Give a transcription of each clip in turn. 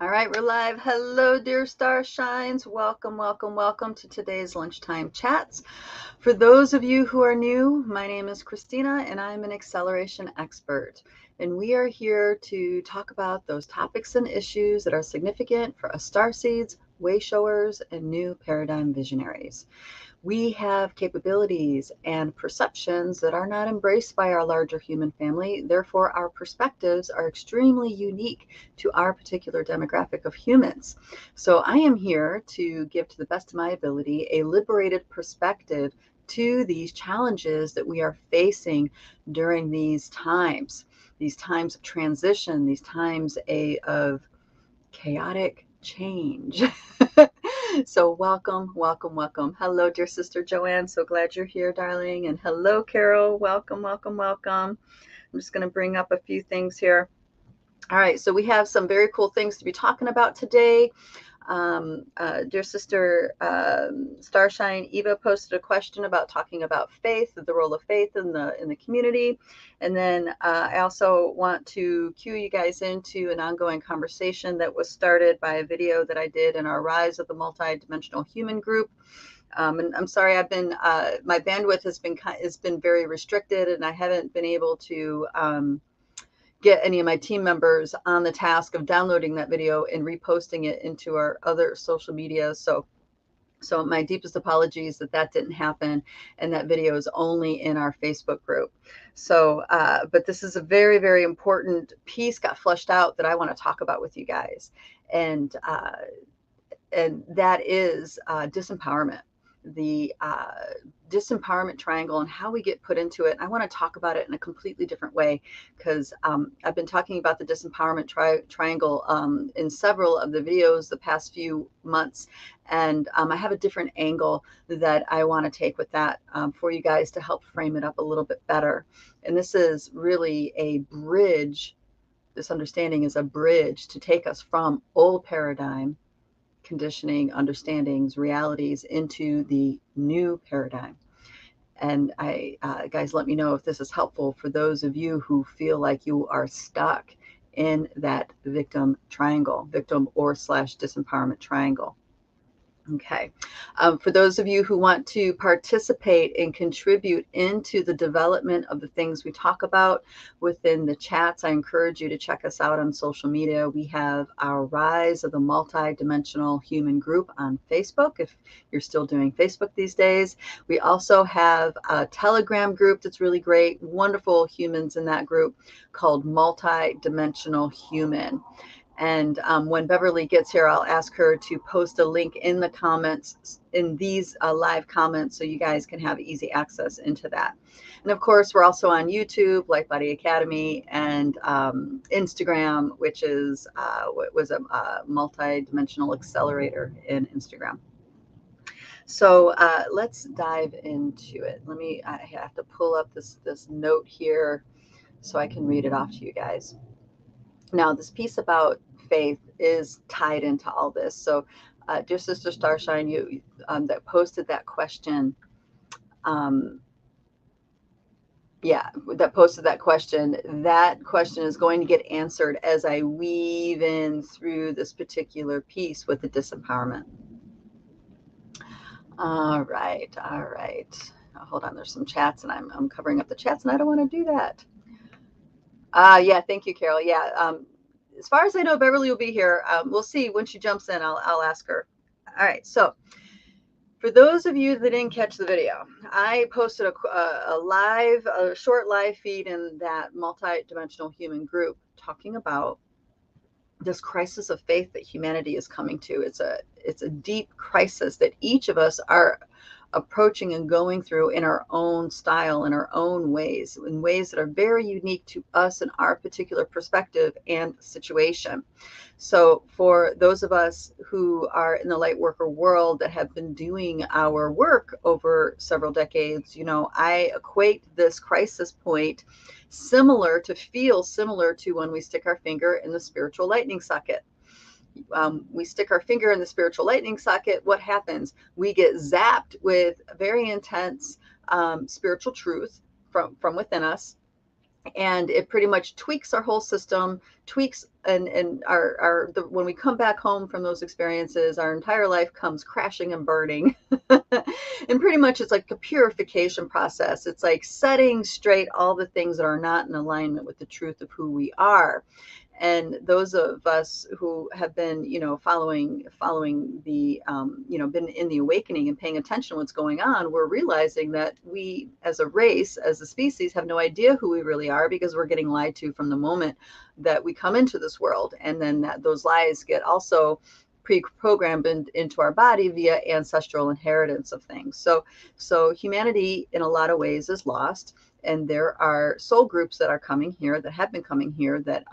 All right, we're live. Hello, dear star shines. Welcome, welcome, welcome to today's lunchtime chats. For those of you who are new, my name is Christina and I'm an acceleration expert. And we are here to talk about those topics and issues that are significant for us starseeds, way showers, and new paradigm visionaries. We have capabilities and perceptions that are not embraced by our larger human family. Therefore, our perspectives are extremely unique to our particular demographic of humans. So I am here to give, to the best of my ability, a liberated perspective to these challenges that we are facing during these times of transition, these times of chaotic change. So welcome, welcome, welcome. Hello, dear sister Joanne. So glad you're here, darling. And hello, Carol. Welcome, welcome, welcome. I'm just going to bring up a few things here. All right, so we have some very cool things to be talking about today. Dear sister Starshine Eva posted a question about talking about faith, the role of faith in the community, and then I also want to cue you guys into an ongoing conversation that was started by a video that I did in our Rise of the Multidimensional Human group. And I'm sorry, I've been my bandwidth has been very restricted, and I haven't been able to get any of my team members on the task of downloading that video and reposting it into our other social media. So my deepest apologies that didn't happen, and that video is only in our Facebook group. So, but this is a very, very important piece got flushed out that I want to talk about with you guys, and that is disempowerment. The disempowerment triangle and how we get put into it. I want to talk about it in a completely different way because I've been talking about the disempowerment triangle in several of the videos the past few months, and I have a different angle that I want to take with that for you guys to help frame it up a little bit better. And this is really a bridge. This understanding is a bridge to take us from old paradigm conditioning, understandings, realities into the new paradigm. And guys, let me know if this is helpful for those of you who feel like you are stuck in that victim triangle, victim or / disempowerment triangle. Okay. For those of you who want to participate and contribute into the development of the things we talk about within the chats, I encourage you to check us out on social media. We have our Rise of the Multidimensional Human group on Facebook, if you're still doing Facebook these days. We also have a Telegram group that's really great, wonderful humans in that group called Multidimensional Human. And when Beverly gets here, I'll ask her to post a link in the comments, in these live comments, so you guys can have easy access into that. And of course, we're also on YouTube, Light Body Academy, and Instagram, which is what was a multi-dimensional accelerator in Instagram. So let's dive into it. I have to pull up this note here so I can read it off to you guys. Now, this piece about faith is tied into all this. So, dear sister Starshine, you that posted that question, that posted that question. That question is going to get answered as I weave in through this particular piece with the disempowerment. All right, all right. Now, hold on, there's some chats, and I'm covering up the chats, and I don't want to do that. Yeah, thank you, Carol. Yeah, as far as I know, Beverly will be here. We'll see when she jumps in. I'll ask her. All right. So for those of you that didn't catch the video, I posted a short live feed in that multidimensional human group talking about this crisis of faith that humanity is coming to. It's a deep crisis that each of us are approaching and going through in our own style, in our own ways, in ways that are very unique to us and our particular perspective and situation. So for those of us who are in the light worker world that have been doing our work over several decades, I equate this crisis point similar to when we stick our finger in the spiritual lightning socket. We stick our finger in the spiritual lightning socket. What happens? We get zapped with very intense spiritual truth from within us, and it pretty much tweaks our whole system, tweaks and when we come back home from those experiences, our entire life comes crashing and burning. And pretty much it's like a purification process. It's like setting straight all the things that are not in alignment with the truth of who we are. And those of us who have been, following the, been in the awakening and paying attention to what's going on, we're realizing that we, as a race, as a species, have no idea who we really are, because we're getting lied to from the moment that we come into this world. And then those lies get also pre-programmed into our body via ancestral inheritance of things. So humanity in a lot of ways is lost. And there are soul groups that are coming here, that have been coming here, that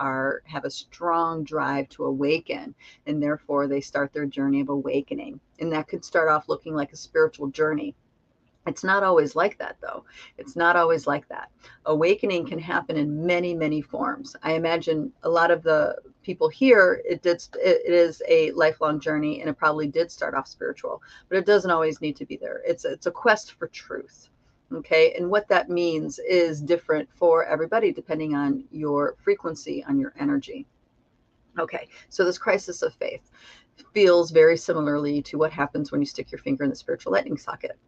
have a strong drive to awaken, and therefore they start their journey of awakening. And that could start off looking like a spiritual journey. It's not always like that, though. It's not always like that. Awakening can happen in many, many forms. I imagine a lot of the people here, it is a lifelong journey, and it probably did start off spiritual, but it doesn't always need to be there. It's a quest for truth. Okay, and what that means is different for everybody depending on your frequency, on your energy. Okay, so this crisis of faith feels very similarly to what happens when you stick your finger in the spiritual lightning socket.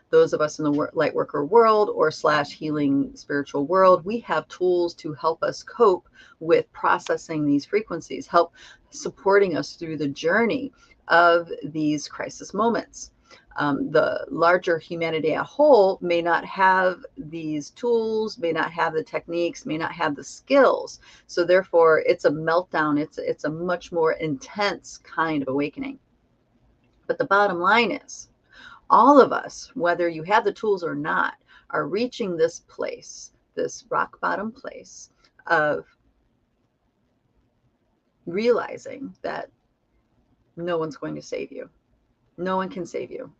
Those of us in the light worker world or / healing spiritual world, we have tools to help us cope with processing these frequencies, help supporting us through the journey of these crisis moments. The larger humanity as a whole may not have these tools, may not have the techniques, may not have the skills. So therefore, it's a meltdown. It's a much more intense kind of awakening. But the bottom line is, all of us, whether you have the tools or not, are reaching this place, this rock bottom place of realizing that no one's going to save you. No one can save you.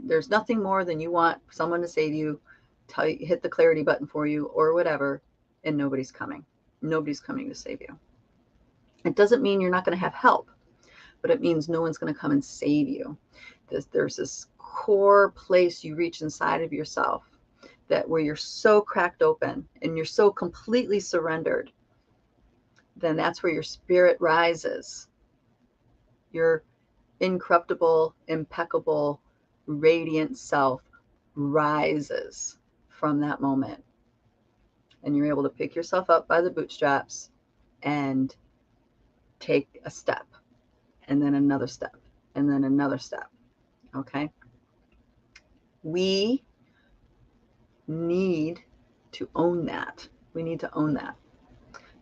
There's nothing more than you want someone to save you, hit the clarity button for you or whatever, and nobody's coming. Nobody's coming to save you. It doesn't mean you're not going to have help, but it means no one's going to come and save you. There's this core place you reach inside of yourself where you're so cracked open and you're so completely surrendered, then that's where your spirit rises. Your incorruptible, impeccable, radiant self rises from that moment. And you're able to pick yourself up by the bootstraps and take a step, and then another step, and then another step. Okay? We need to own that. We need to own that,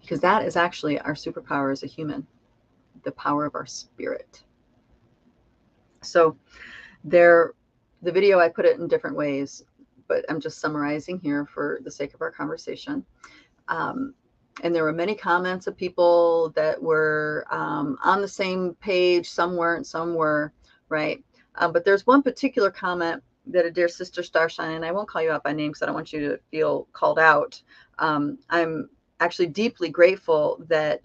because that is actually our superpower as a human, the power of our spirit. So the video, I put it in different ways, but I'm just summarizing here for the sake of our conversation. And there were many comments of people that were on the same page. Some weren't, some were, right? But there's one particular comment that a dear sister Starshine, and I won't call you out by name because I don't want you to feel called out. I'm actually deeply grateful that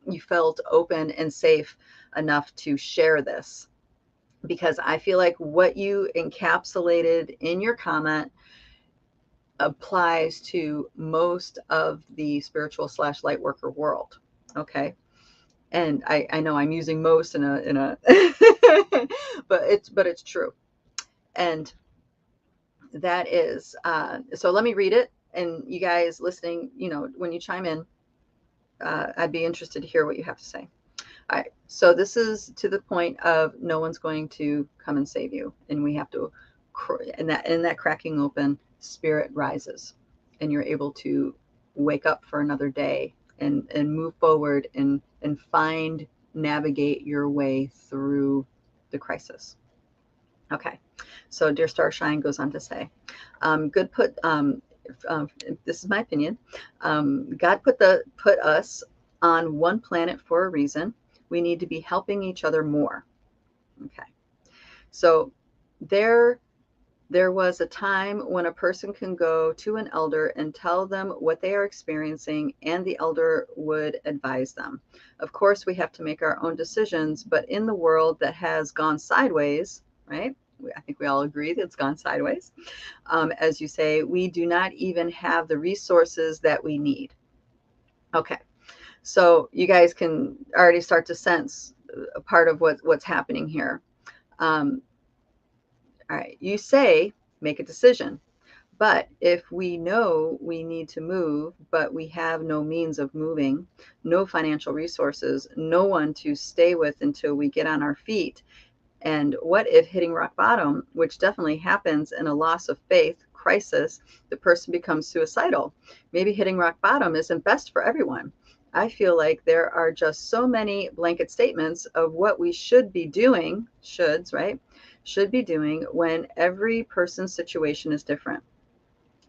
you felt open and safe enough to share this, because I feel like what you encapsulated in your comment applies to most of the spiritual / light worker world. Okay. And I know I'm using most in a but it's true. And that is, so let me read it, and you guys listening, when you chime in, I'd be interested to hear what you have to say. All right. So this is to the point of no one's going to come and save you. And we have to, in that cracking open, spirit rises, and you're able to wake up for another day and move forward and navigate your way through the crisis. Okay. So dear Starshine goes on to say, this is my opinion. God put us on one planet for a reason. We need to be helping each other more. Okay. So there was a time when a person can go to an elder and tell them what they are experiencing, and the elder would advise them. Of course, we have to make our own decisions, but in the world that has gone sideways, right? I think we all agree that it's gone sideways. As you say, we do not even have the resources that we need. Okay. So you guys can already start to sense a part of what's happening here. All right, you say, make a decision. But if we know we need to move, but we have no means of moving, no financial resources, no one to stay with until we get on our feet, and what if hitting rock bottom, which definitely happens in a loss of faith crisis, the person becomes suicidal? Maybe hitting rock bottom isn't best for everyone. I feel like there are just so many blanket statements of what we should be doing, shoulds, right? Should be doing when every person's situation is different.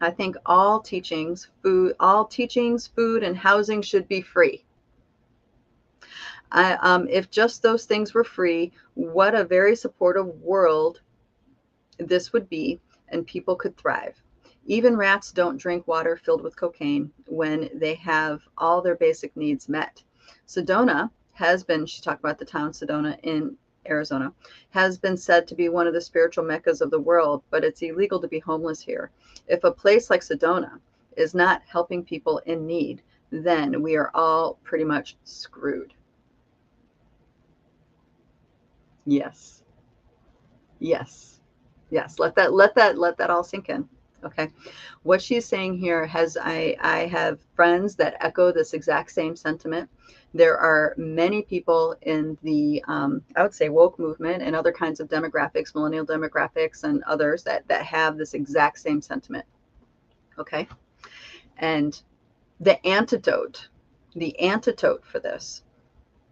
I think all teachings, food, and housing should be free. If just those things were free, what a very supportive world this would be, and people could thrive. Even rats don't drink water filled with cocaine when they have all their basic needs met. Sedona has been, she talked about the town Sedona in Arizona, has been said to be one of the spiritual meccas of the world, but it's illegal to be homeless here. If a place like Sedona is not helping people in need, then we are all pretty much screwed. Yes. Yes. Yes. Let that all sink in. Okay. What she's saying here has, I have friends that echo this exact same sentiment. There are many people in the, I would say, woke movement and other kinds of demographics, millennial demographics and others that have this exact same sentiment. Okay. And the antidote for this.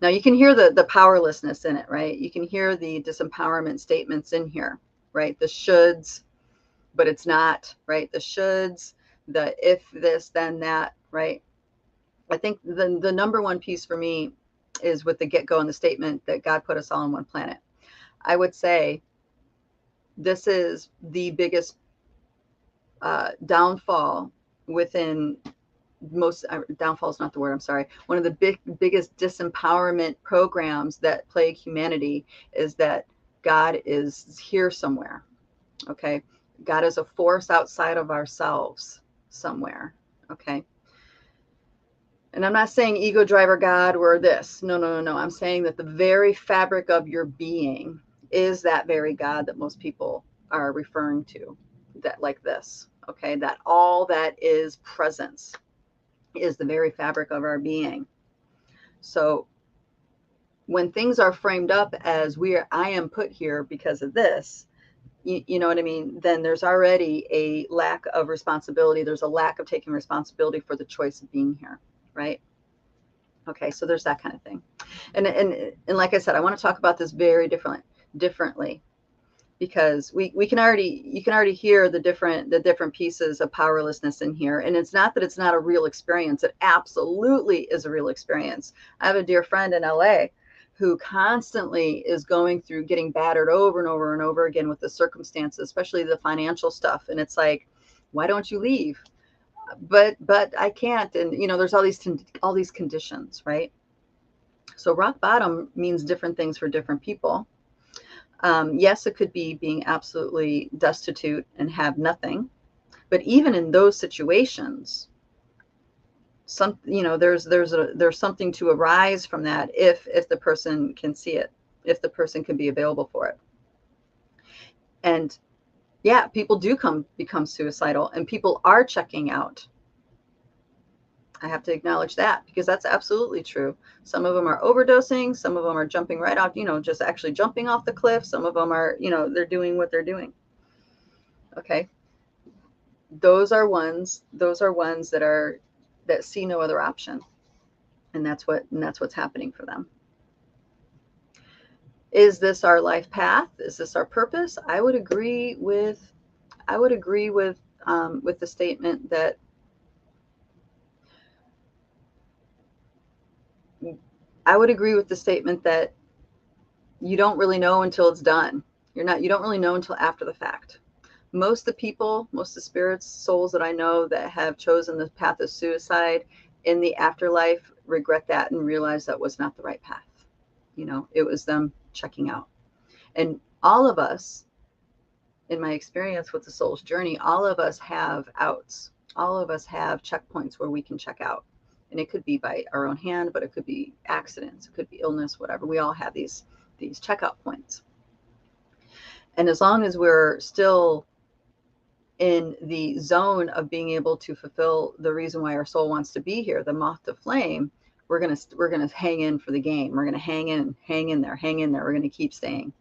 Now you can hear the powerlessness in it, right? You can hear the disempowerment statements in here, right? The shoulds, but it's not, right? The shoulds, the if this, then that, right? I think the number one piece for me is with the get-go and the statement that God put us all on one planet. I would say this is the biggest downfall within most, downfall is not the word, I'm sorry. One of the biggest disempowerment programs that plague humanity is that God is here somewhere. Okay. God is a force outside of ourselves somewhere. Okay. And I'm not saying ego driver God or this. No. I'm saying that the very fabric of your being is that very God that most people are referring to, that like this. Okay. That all that is presence is the very fabric of our being. So when things are framed up as I am put here because of this, you know what I mean? Then there's already a lack of responsibility. There's a lack of taking responsibility for the choice of being here, right? Okay, so there's that kind of thing. And like I said, I want to talk about this very differently, because you can already hear the different pieces of powerlessness in here. And it's not that it's not a real experience. It absolutely is a real experience. I have a dear friend in LA who constantly is going through getting battered over and over and over again with the circumstances, especially the financial stuff. And it's like, why don't you leave? But I can't. And there's all these conditions, right? So rock bottom means different things for different people. Yes, it could be being absolutely destitute and have nothing, but even in those situations, there's something to arise from that if the person can see it, if the person can be available for it. And yeah, people do become suicidal, and people are checking out. I have to acknowledge that, because that's absolutely true. Some of them are overdosing. Some of them are jumping right off, just actually jumping off the cliff. Some of them are, they're doing what they're doing. Okay. Those are ones that see no other option. And that's what's happening for them. Is this our life path? Is this our purpose? I would agree with the statement that you don't really know until it's done. You don't really know until after the fact. Most of the spirits, souls that I know that have chosen the path of suicide in the afterlife regret that and realize that was not the right path. It was them checking out. And all of us, in my experience with the soul's journey, all of us have outs. All of us have checkpoints where we can check out. And it could be by our own hand, but it could be accidents, it could be illness, whatever. We all have these checkout points. And as long as we're still in the zone of being able to fulfill the reason why our soul wants to be here, the moth to flame, we're gonna hang in for the game. We're gonna hang in there. We're gonna keep staying.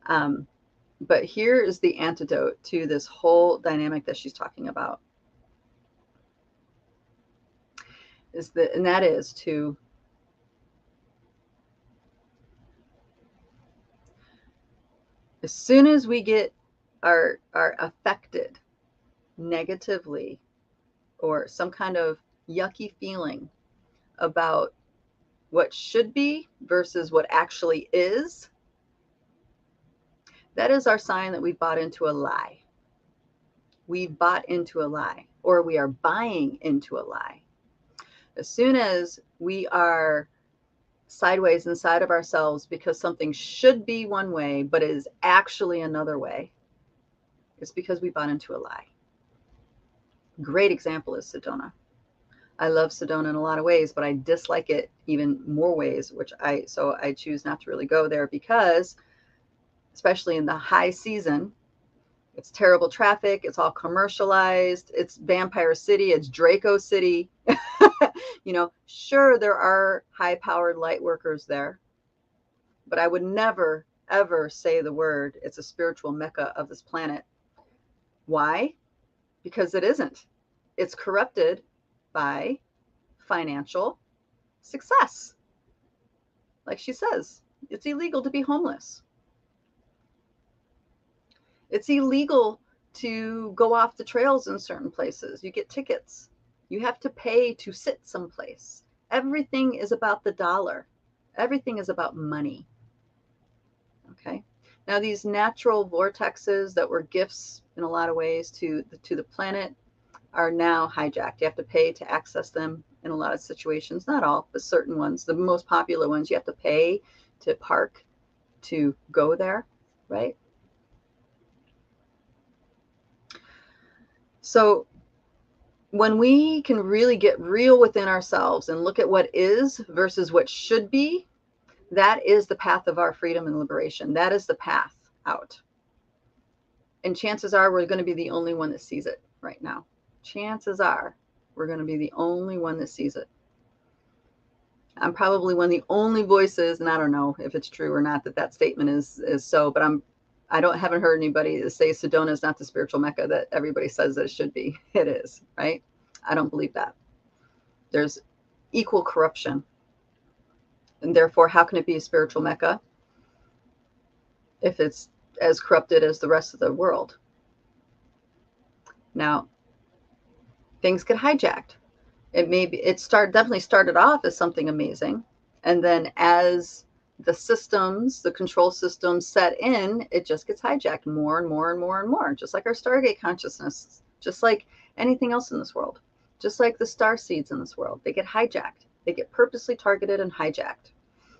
But here is the antidote to this whole dynamic that she's talking about. And that is to as soon as we get are affected negatively or some kind of yucky feeling about what should be versus what actually is, that is our sign that we bought into a lie. We bought into a lie, or we are buying into a lie. As soon as we are sideways inside of ourselves because something should be one way but is actually another way, it's because we bought into a lie. Great example is Sedona. I love Sedona in a lot of ways, but I dislike it even more ways, so I choose not to really go there because, especially in the high season, it's terrible traffic. It's all commercialized. It's Vampire City. It's Draco City. Sure, there are high-powered light workers there, but I would never, ever say the word, it's a spiritual Mecca of this planet. Why? Because it isn't. It's corrupted by financial success. Like she says, it's illegal to be homeless. It's illegal to go off the trails in certain places. You get tickets. You have to pay to sit someplace. Everything is about the dollar. Everything is about money. Okay. Now, these natural vortexes that were gifts in a lot of ways to the planet are now hijacked. You have to pay to access them in a lot of situations. Not all, but certain ones. The most popular ones, you have to pay to park to go there, right? So when we can really get real within ourselves and look at what is versus what should be, that is the path of our freedom and liberation. That is the path out. And chances are we're going to be the only one that sees it right now. Chances are we're going to be the only one that sees it. I'm probably one of the only voices, and I don't know if it's true or not that statement is so, but haven't heard anybody say Sedona is not the spiritual Mecca that everybody says that it should be. It is, right? I don't believe that. There's equal corruption. And therefore, how can it be a spiritual Mecca if it's as corrupted as the rest of the world? Now, things get hijacked. Definitely started off as something amazing. And then as the control systems set in, it just gets hijacked more and more and more and more, just like our Stargate consciousness, just like anything else in this world, just like the star seeds in this world. They get hijacked. They get purposely targeted and hijacked.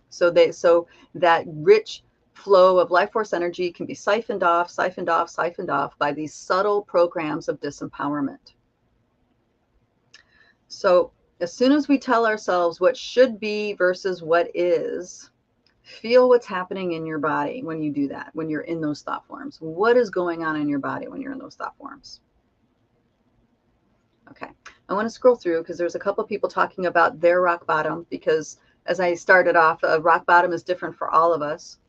So that rich flow of life force energy can be siphoned off by these subtle programs of disempowerment. So as soon as we tell ourselves what should be versus what is, feel what's happening in your body when you do that, when you're in those thought forms. What is going on in your body when you're in those thought forms? Okay, I want to scroll through because there's a couple of people talking about their rock bottom, because as I started off, rock bottom is different for all of us.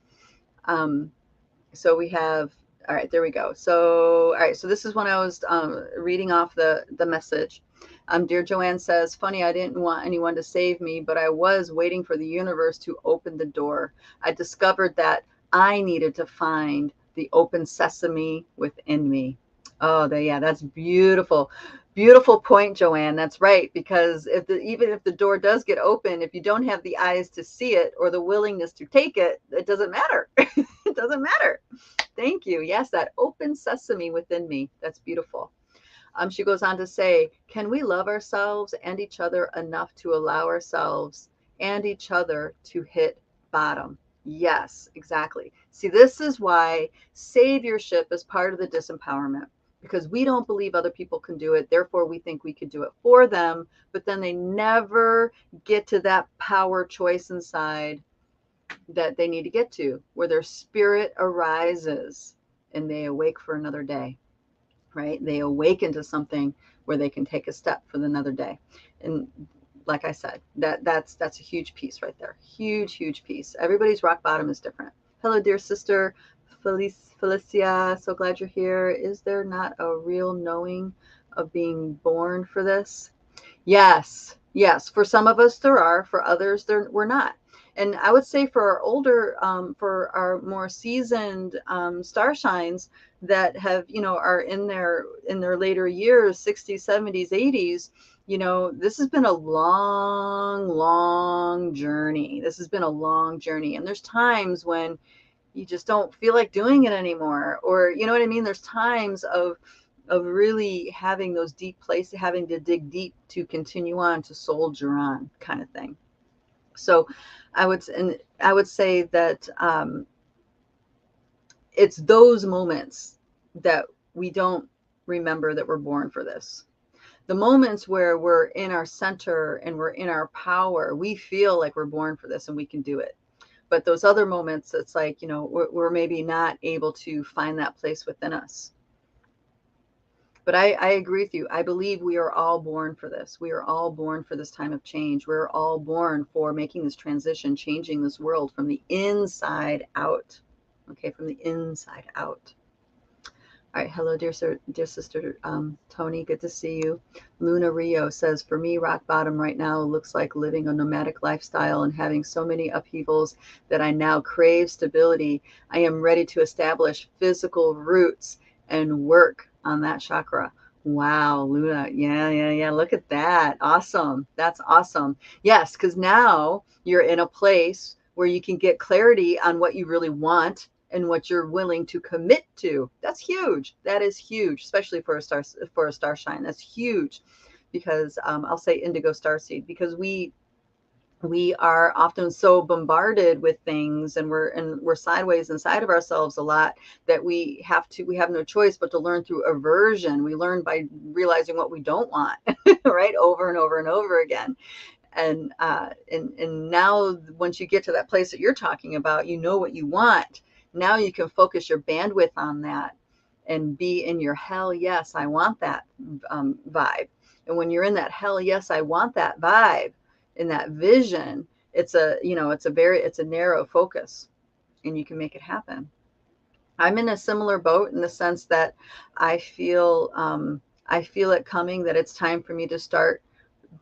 So we have, all right, there we go. So, all right, so this is when I was reading off the message. Dear Joanne says, funny, I didn't want anyone to save me, but I was waiting for the universe to open the door. I discovered that I needed to find the open sesame within me. Oh, that's beautiful. Beautiful point, Joanne. That's right. Because even if the door does get open, if you don't have the eyes to see it or the willingness to take it, it doesn't matter. It doesn't matter. Thank you. Yes, that open sesame within me. That's beautiful. She goes on to say, can we love ourselves and each other enough to allow ourselves and each other to hit bottom? Yes, exactly. See, this is why saviourship is part of the disempowerment. because we don't believe other people can do it. Therefore, we think we could do it for them, but then they never get to that power choice inside that they need to get to, where their spirit arises and they awake for another day, right? They awaken to something where they can take a step for another day. And like I said, that's a huge piece right there. Huge piece. Everybody's rock bottom is different. Hello, dear sister Felicia. So glad you're here. Is there not a real knowing of being born for this? Yes. For some of us there are. For others, we're not. And I would say for our older, for our more seasoned star shines that have, are in their later years, 60s, 70s, 80s, this has been a long journey. This has been a long journey. And there's times when you just don't feel like doing it anymore. Or, you know what I mean? There's times of really having those deep places, having to dig deep to continue on, to soldier on, kind of thing. So I would say that it's those moments that we don't remember that we're born for this. The moments where we're in our center and we're in our power, we feel like we're born for this and we can do it. But those other moments, it's like, we're maybe not able to find that place within us. But I agree with you. I believe we are all born for this. We are all born for this time of change. We're all born for making this transition, changing this world from the inside out. Okay, from the inside out. All right, hello, dear sister Tony, good to see you. Luna Rio says, for me, rock bottom right now looks like living a nomadic lifestyle and having so many upheavals that I now crave stability. I am ready to establish physical roots and work on that chakra. Wow, Luna. Yeah. Look at that. Awesome. That's awesome. Yes, because now you're in a place where you can get clarity on what you really want and what you're willing to commit to. That's huge. That is huge, especially for a star shine. That's huge, because I'll say indigo starseed, because we are often so bombarded with things, and we're sideways inside of ourselves a lot, that we have no choice but to learn through aversion. We learn by realizing what we don't want, right, over and over and over again. And now once you get to that place that you're talking about, you know what you want. Now you can focus your bandwidth on that and be in your hell yes, I want that vibe. And when you're in that hell yes, I want that vibe, in that vision, it's a narrow focus, and you can make it happen. I'm in a similar boat in the sense that I feel it coming, that it's time for me to start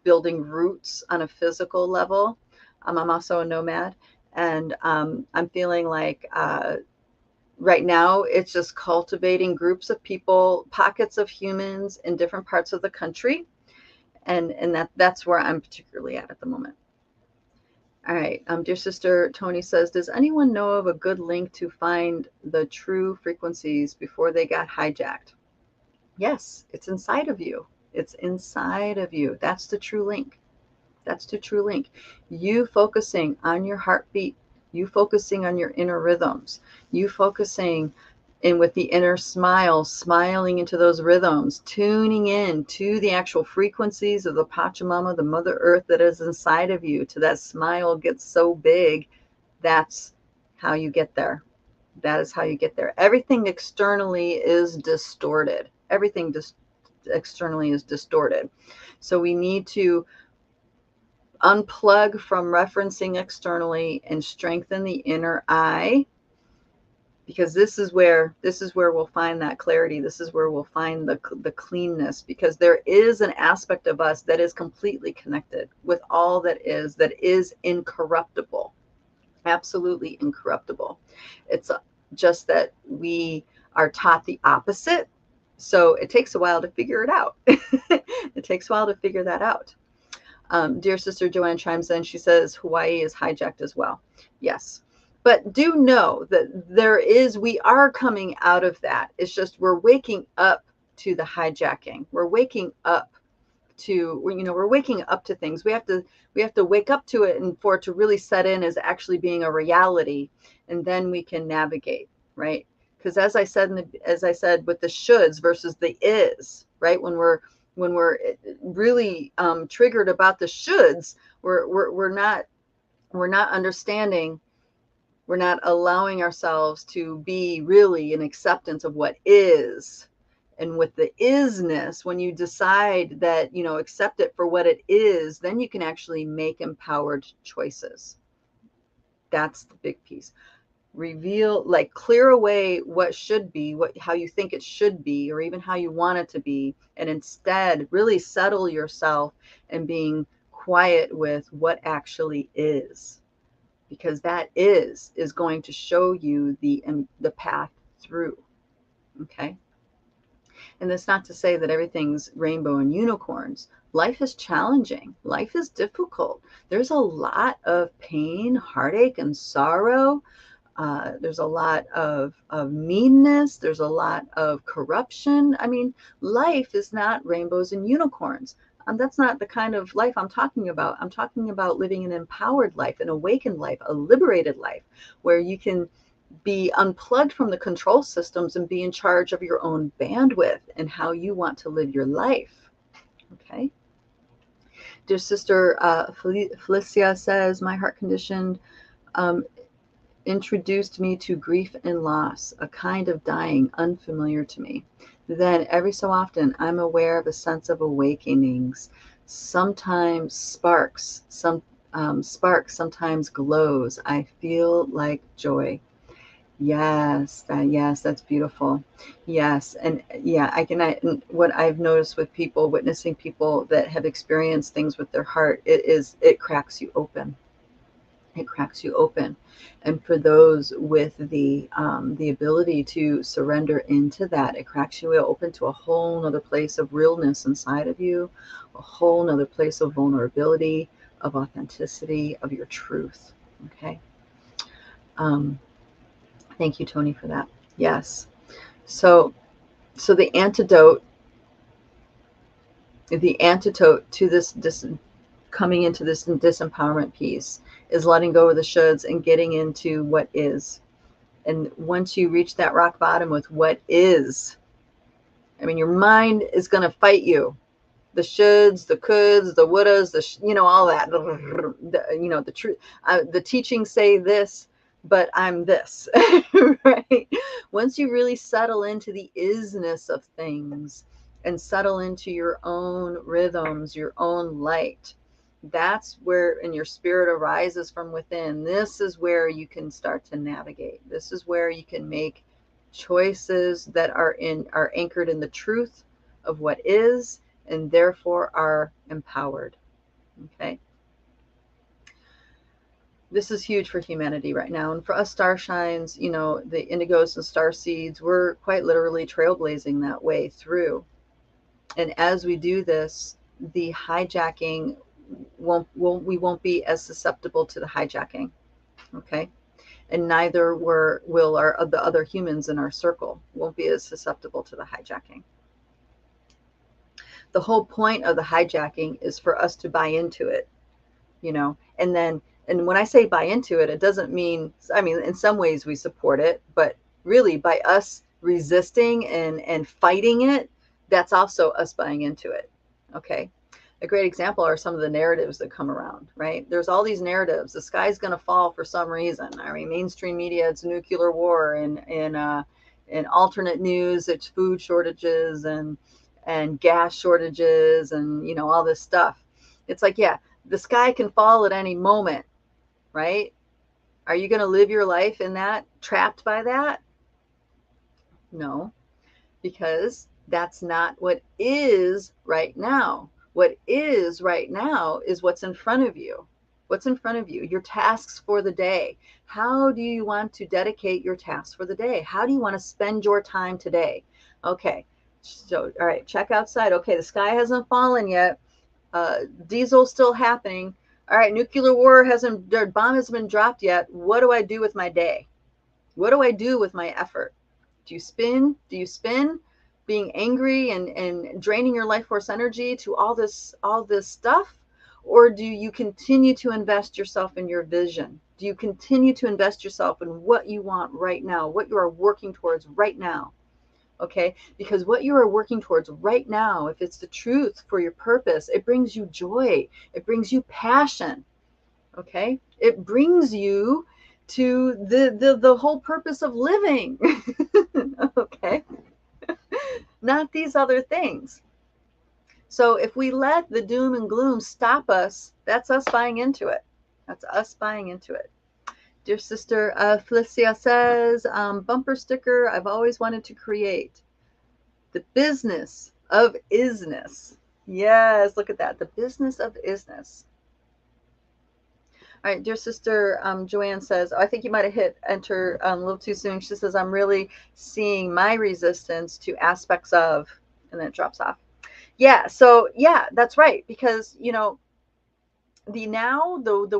building roots on a physical level. I'm also a nomad, and I'm feeling like right now it's just cultivating groups of people, pockets of humans in different parts of the country, and that's where I'm particularly at the moment. All right, dear sister Tony says, does anyone know of a good link to find the true frequencies before they got hijacked? Yes, it's inside of you. It's inside of you. That's the true link. That's the true link. You focusing on your heartbeat, you focusing on your inner rhythms, you focusing in with the inner smile, smiling into those rhythms, tuning in to the actual frequencies of the Pachamama, the Mother Earth that is inside of you, to that smile gets so big. That's how you get there. That is how you get there. Everything externally is distorted. Everything externally is distorted. So we need to unplug from referencing externally and strengthen the inner eye, because this is where we'll find that clarity. This is where we'll find the cleanness, because there is an aspect of us that is completely connected with all that is incorruptible, absolutely incorruptible. It's just that we are taught the opposite, so it takes a while to figure it out. It takes a while to figure that out. Dear sister Joanne chimes in. She says Hawaii is hijacked as well. Yes. But do know that we are coming out of that. It's just we're waking up to the hijacking. We're waking up to, we're waking up to things. We have to wake up to it, and for it to really set in as actually being a reality, and then we can navigate, right? Because as I said with the shoulds versus the is, right? When we're really triggered about the shoulds, we're not understanding, we're not allowing ourselves to be really in acceptance of what is. And with the isness, when you decide that, accept it for what it is, then you can actually make empowered choices. That's the big piece. Reveal, like, clear away what should be, how you think it should be, or even how you want it to be, and instead really settle yourself and being quiet with what actually is, because that is going to show you the path through. Okay. And that's not to say that everything's rainbow and unicorns. Life is challenging. Life is difficult. There's a lot of pain, heartache, and sorrow. There's a lot of meanness. There's a lot of corruption. I mean, life is not rainbows and unicorns. That's not the kind of life I'm talking about. I'm talking about living an empowered life, an awakened life, a liberated life, where you can be unplugged from the control systems and be in charge of your own bandwidth and how you want to live your life. Okay. Dear sister Felicia says, my heart condition introduced me to grief and loss, a kind of dying unfamiliar to me. Then every so often I'm aware of a sense of awakenings, sometimes sparks, sometimes glows. I feel like joy. Yes, that's beautiful. Yes, and yeah, what I've noticed with people, witnessing people that have experienced things with their heart, it cracks you open. It cracks you open. And for those with the ability to surrender into that, it cracks you open to a whole nother place of realness inside of you, a whole nother place of vulnerability, of authenticity, of your truth. Okay. Thank you, Tony, for that. Yes. So the antidote to this coming into this disempowerment piece is letting go of the shoulds and getting into what is. And once you reach that rock bottom with what is, I mean, your mind is going to fight you. The shoulds, the coulds, the wouldas, all that. The truth. The teachings say this, but I'm this, right? Once you really settle into the isness of things and settle into your own rhythms, your own light, that's where, and your spirit arises from within. This is where you can start to navigate. This is where you can make choices that are anchored in the truth of what is, and therefore are empowered. Okay. This is huge for humanity right now. And for us starshines, the indigos and star seeds, we're quite literally trailblazing that way through. And as we do this, the hijacking we won't be as susceptible to the hijacking. Okay. And neither will the other humans in our circle won't be as susceptible to the hijacking. The whole point of the hijacking is for us to buy into it, and when I say buy into it, it doesn't mean, in some ways we support it, but really by us resisting and fighting it, that's also us buying into it. Okay. A great example are some of the narratives that come around, right? There's all these narratives. The sky's going to fall for some reason. Mainstream media, it's nuclear war, and in alternate news, it's food shortages and gas shortages and all this stuff. It's like, yeah, the sky can fall at any moment, right? Are you going to live your life in that, trapped by that? No, because that's not what is right now. What is right now is what's in front of you. What's in front of you, your tasks for the day. How do you want to dedicate your tasks for the day? How do you want to spend your time today? Okay. So, all right, check outside. Okay, the sky hasn't fallen yet. Diesel's still happening. All right, nuclear war bomb hasn't been dropped yet. What do I do with my day? What do I do with my effort? Do you spin? Being angry and draining your life force energy to all this stuff? Or do you continue to invest yourself in your vision? Do you continue to invest yourself in what you want right now, what you are working towards right now? Okay, because what you are working towards right now, if it's the truth for your purpose, it brings you joy, it brings you passion. Okay, it brings you to the whole purpose of living. Okay, not these other things. So if we let the doom and gloom stop us, that's us buying into it. That's us buying into it. Dear sister Felicia says, bumper sticker I've always wanted to create. The business of isness. Yes, look at that. The business of isness. All right, dear sister Joanne says, I think you might have hit enter a little too soon. She says, I'm really seeing my resistance to aspects of, and then it drops off. Yeah, so yeah, that's right. Because, you know, the now, the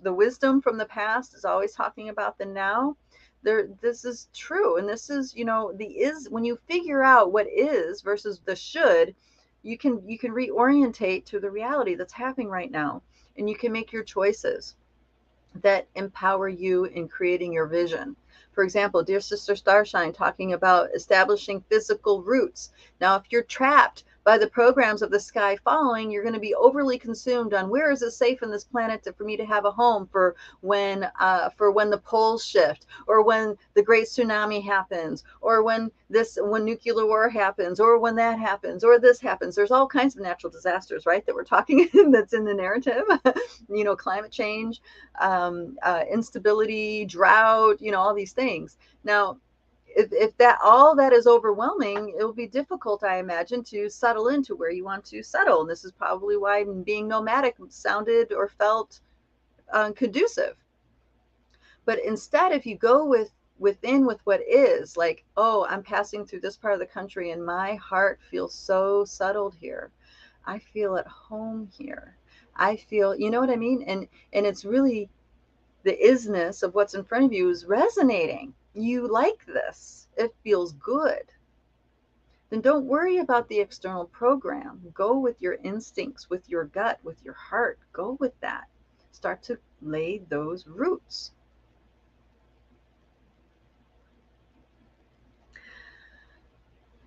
wisdom from the past is always talking about the now. This is true. And this is, you know, the is, when you figure out what is versus the should, you can reorientate to the reality that's happening right now. And you can make your choices that empower you in creating your vision. For example, dear sister Starshine talking about establishing physical roots. Now, if you're trapped by the programs of the sky falling, you're going to be overly consumed on where is it safe in this planet for me to have a home for when the poles shift, or when the great tsunami happens, or when nuclear war happens, or when that happens, or this happens. There's all kinds of natural disasters, right, that we're talking that's in the narrative. You know, climate change, instability, drought, you know, all these things. Now, if that all that is overwhelming, it will be difficult, I imagine, to settle into where you want to settle. And this is probably why being nomadic sounded or felt conducive. But instead, if you go within with what is, like, oh, I'm passing through this part of the country and my heart feels so settled here. I feel at home here. I feel, you know what I mean? And it's really the isness of what's in front of you is resonating. You like this. It feels good. Then don't worry about the external program. Go with your instincts, with your gut, with your heart. Go with that. Start to lay those roots.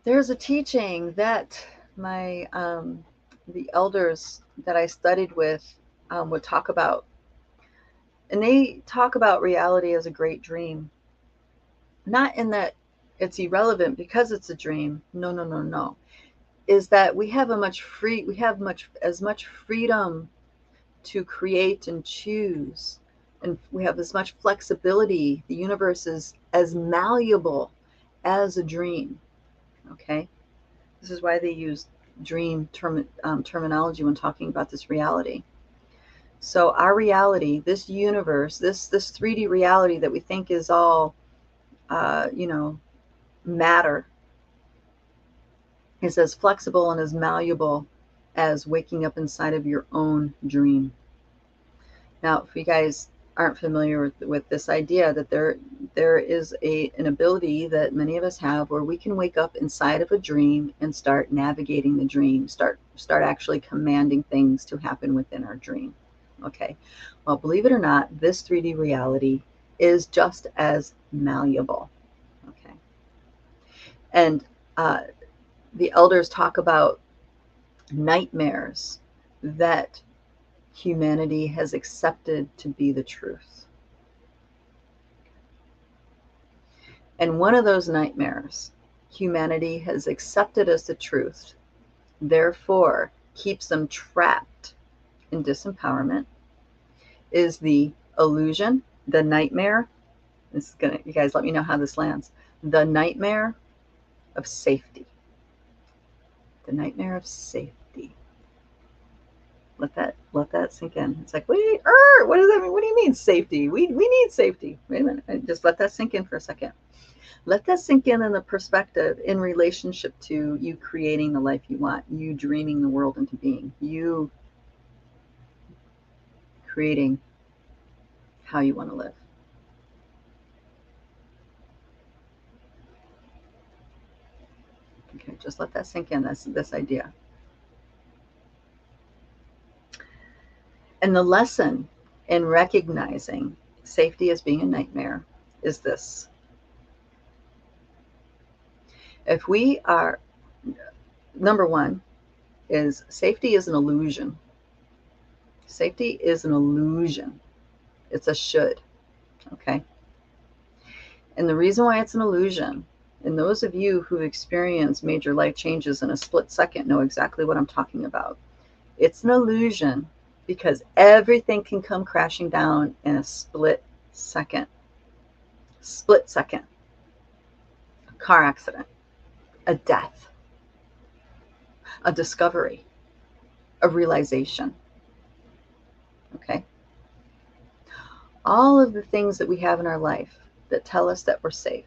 There's a teaching that my the elders that I studied with would talk about. And they talk about reality as a great dream. Not in that it's irrelevant because it's a dream. No, no, no, no. Is that we have as much freedom to create and choose. And we have as much flexibility. The universe is as malleable as a dream. Okay? This is why they use dream terminology when talking about this reality. So our reality, this universe, this 3D reality that we think is all, you know, matter, is as flexible and as malleable as waking up inside of your own dream. Now, if you guys aren't familiar with this idea, that there is an ability that many of us have where we can wake up inside of a dream and start navigating the dream, start actually commanding things to happen within our dream. Okay, well, believe it or not, this 3D reality is just as malleable. Okay, and the elders talk about nightmares that humanity has accepted to be the truth. And one of those nightmares humanity has accepted as the truth, therefore keeps them trapped in disempowerment, is the illusion, the nightmare. This is gonna, you guys let me know how this lands. The nightmare of safety. The nightmare of safety. Let that sink in. It's like, wait, what does that mean? What do you mean safety? We need safety. Wait a minute. Just let that sink in for a second. Let that sink in the perspective in relationship to you creating the life you want, you dreaming the world into being, you creating how you want to live. Okay, just let that sink in, this idea. And the lesson in recognizing safety as being a nightmare is this. If we are, number one, is safety is an illusion. Safety is an illusion. It's a should, okay? And the reason why it's an illusion, and those of you who experience major life changes in a split second know exactly what I'm talking about. It's an illusion because everything can come crashing down in a split second. Split second. A car accident, a death, a discovery, a realization. Okay? All of the things that we have in our life that tell us that we're safe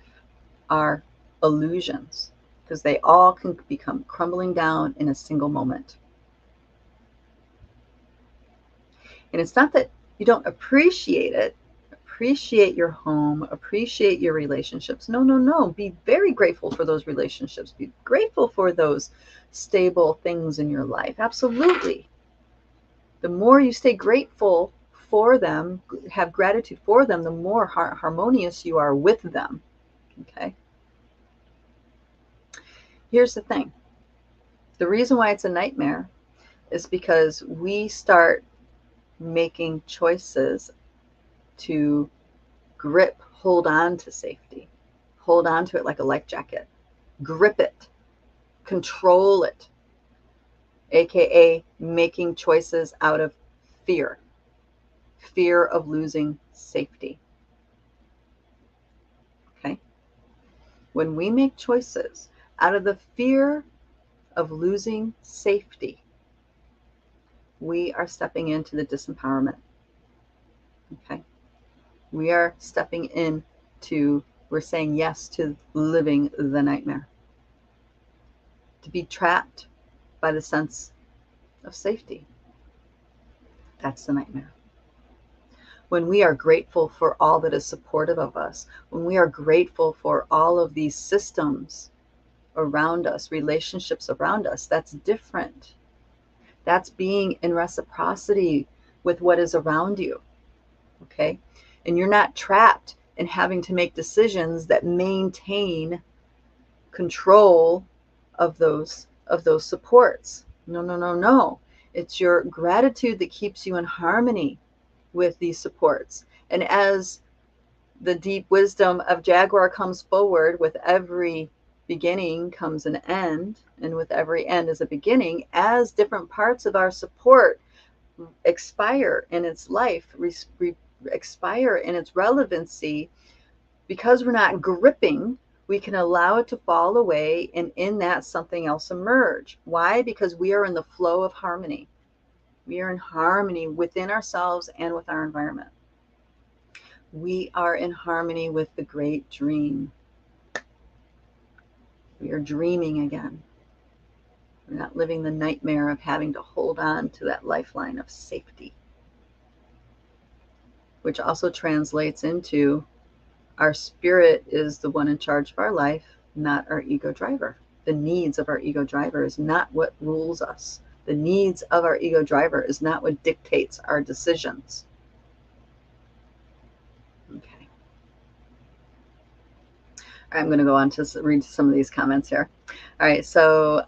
are illusions because they all can become crumbling down in a single moment. And it's not that you don't appreciate it, appreciate your home, appreciate your relationships. No, no, no. Be very grateful for those relationships. Be grateful for those stable things in your life. Absolutely. The more you stay grateful for them, have gratitude for them, the more harmonious you are with them. Okay? Here's the thing. The reason why it's a nightmare is because we start making choices to hold on to safety, hold on to it like a life jacket, grip it, control it, aka making choices out of fear of losing safety. Okay? When we make choices out of the fear of losing safety, we are stepping into the disempowerment. Okay? We are stepping into, we're saying yes to living the nightmare. To be trapped by the sense of safety. That's the nightmare. When we are grateful for all that is supportive of us, when we are grateful for all of these systems around us, relationships around us, that's different. That's being in reciprocity with what is around you. Okay? And you're not trapped in having to make decisions that maintain control of those supports. No, no, no, no. It's your gratitude that keeps you in harmony with these supports. And as the deep wisdom of Jaguar comes forward, with every beginning comes an end, and with every end is a beginning, as different parts of our support expire in its life, expire in its relevancy, because we're not gripping, we can allow it to fall away, and in that something else emerge. Why? Because we are in the flow of harmony. We are in harmony within ourselves and with our environment. We are in harmony with the great dream. We are dreaming again. We're not living the nightmare of having to hold on to that lifeline of safety, which also translates into our spirit is the one in charge of our life, not our ego driver. The needs of our ego driver is not what rules us. The needs of our ego driver is not what dictates our decisions. Okay. All right, I'm going to go on to read some of these comments here. All right, so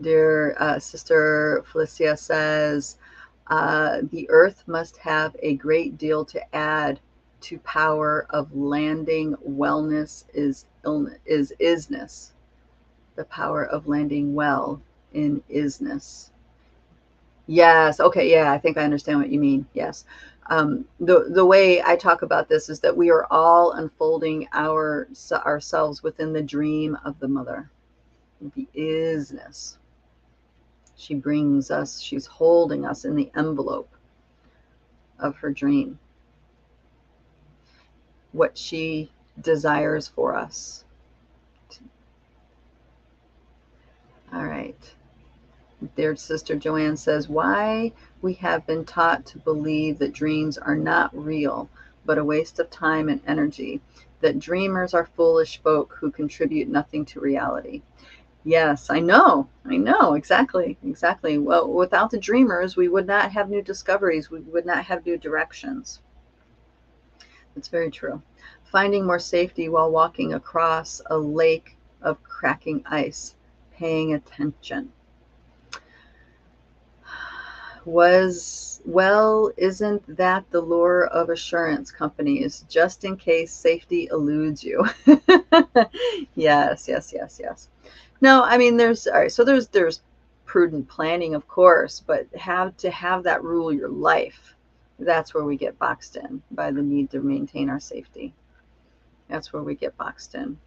dear Sister Felicia says, the earth must have a great deal to add to power of landing. Wellness is illness, is isness. The power of landing well in isness. Yes. Okay. Yeah, I think I understand what you mean. Yes. The way I talk about this is that we are all unfolding ourselves within the dream of the mother, the isness. She brings us, she's holding us in the envelope of her dream. What she desires for us. All right. Dear Sister Joanne says, why we have been taught to believe that dreams are not real, but a waste of time and energy, that dreamers are foolish folk who contribute nothing to reality. Yes, I know. I know. Exactly. Exactly. Well, without the dreamers, we would not have new discoveries. We would not have new directions. It's very true. Finding more safety while walking across a lake of cracking ice, paying attention. Isn't that the lure of assurance companies, just in case safety eludes you? Yes, yes, yes, yes. No, I mean, all right, so there's prudent planning, of course, but have that rule your life. That's where we get boxed in by the need to maintain our safety. That's where we get boxed in.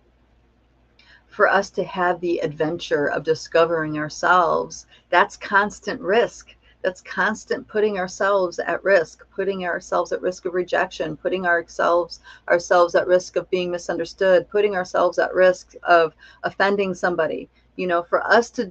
For us to have the adventure of discovering ourselves, that's constant risk. That's constant putting ourselves at risk, putting ourselves at risk of rejection, putting ourselves at risk of being misunderstood, putting ourselves at risk of offending somebody. You know, for us to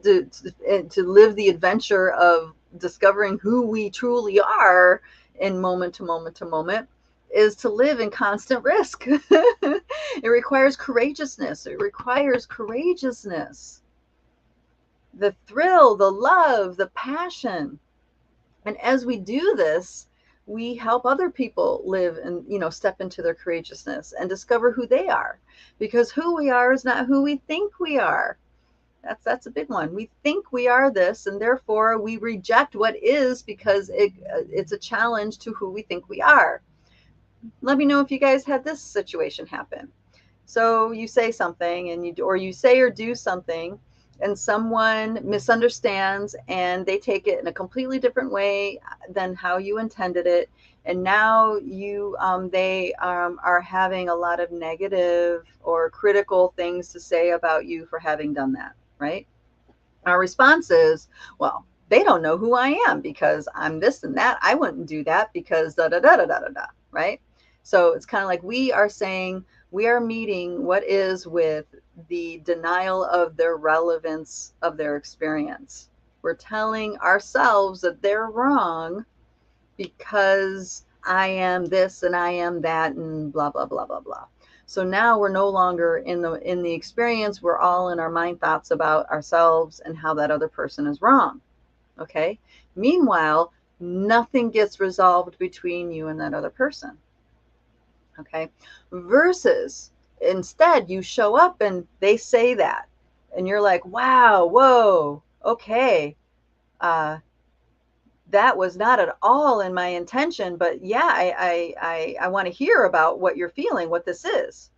live the adventure of discovering who we truly are in moment to moment to moment is to live in constant risk. It requires courageousness. It requires courageousness. The thrill, the love, the passion. And as we do this, we help other people live and, step into their courageousness and discover who they are. Because who we are is not who we think we are. That's a big one. We think we are this, and therefore we reject what is because it's a challenge to who we think we are. Let me know if you guys had this situation happen. So you say something or you say or do something and someone misunderstands and they take it in a completely different way than how you intended it. And now they are having a lot of negative or critical things to say about you for having done that, right? Our response is, well, they don't know who I am because I'm this and that. I wouldn't do that because da da da da da da da, right? So it's kind of like we are saying we are meeting what is with the denial of their relevance of their experience. We're telling ourselves that they're wrong because I am this and I am that and blah blah blah blah blah. So now we're no longer in the experience. We're all in our mind thoughts about ourselves and how that other person is wrong. Okay. Meanwhile, nothing gets resolved between you and that other person. Okay. Versus instead you show up and they say that and you're like, wow, whoa, okay. That was not at all in my intention, but yeah, I want to hear about what you're feeling, what this is.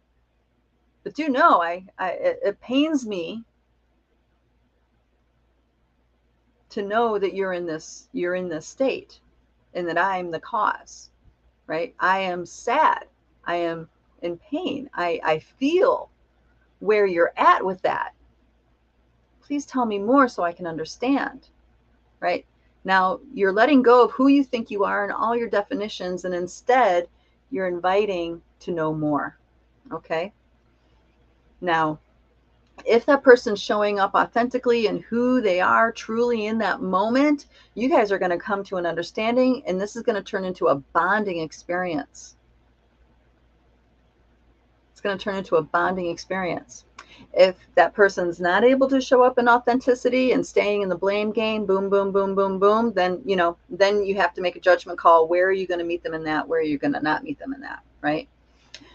But do know, it pains me to know that you're in this state and that I'm the cause, right? I am sad. I am in pain. I feel where you're at with that. Please tell me more so I can understand, right? Now you're letting go of who you think you are and all your definitions, and instead you're inviting to know more. Okay. Now, if that person's showing up authentically and who they are truly in that moment, you guys are going to come to an understanding, and this is going to turn into a bonding experience. It's going to turn into a bonding experience. If that person's not able to show up in authenticity and staying in the blame game, boom, boom, boom, boom, boom, then you have to make a judgment call. Where are you going to meet them in that? Where are you going to not meet them in that? Right?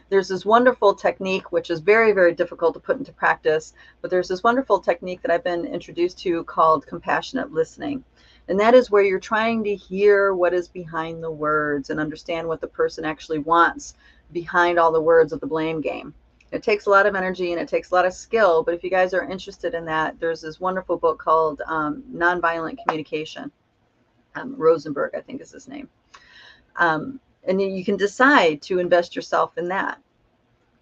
There's this wonderful technique, which is very, very difficult to put into practice, but there's this wonderful technique that I've been introduced to called compassionate listening. And that is where you're trying to hear what is behind the words and understand what the person actually wants behind all the words of the blame game. It takes a lot of energy and it takes a lot of skill, but if you guys are interested in that, there's this wonderful book called Nonviolent Communication. Rosenberg, I think is his name. And you can decide to invest yourself in that.